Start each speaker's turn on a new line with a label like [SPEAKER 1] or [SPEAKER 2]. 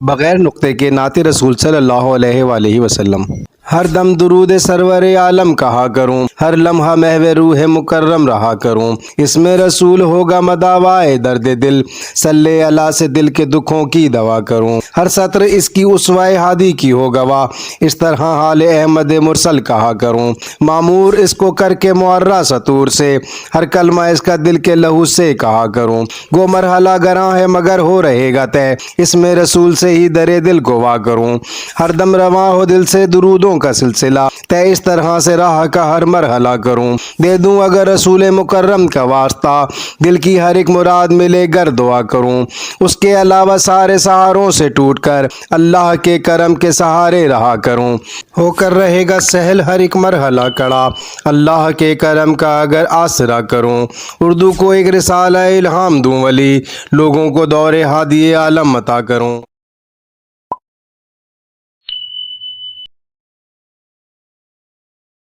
[SPEAKER 1] بغیر نقطے کے نعت رسول صلی اللہ علیہ وآلہ وسلم۔ ہر دم درود سرور عالم کہا کروں، ہر لمحہ محو روح مکرم رہا کروں، اس میں رسول ہوگا مداوائے درد دل، صلی اللہ سے دل کے دکھوں کی دوا کروں، ہر سطر اس کی اسوائے ہادی کی ہو گواہ، اس طرح حال احمد مرسل کہا کروں، معمور اس کو کر کے معرہ سطور سے، ہر کلمہ اس کا دل کے لہو سے کہا کروں، گو مرحلہ گراں ہے مگر ہو رہے گا طے، اس میں رسول سے ہی درے دل کو وا کروں، ہر دم رواں ہو دل سے درودوں کا سلسلہ، طے اس طرح سے راہ کا ہر مرحلہ کروں، دے دوں اگر رسول مکرم کا واسطہ، دل کی ہر ایک مراد ملے گر دعا کروں، اس کے علاوہ سارے سہاروں سے ٹوٹ کر اللہ کے کرم کے سہارے رہا کروں، ہو کر رہے گا سہل ہر ایک مرحلہ کڑا، اللہ کے کرم کا اگر آسرا کروں، اردو کو ایک رسالہ الہام دوں ولی، لوگوں کو دور ہادی عالم عطا کروں۔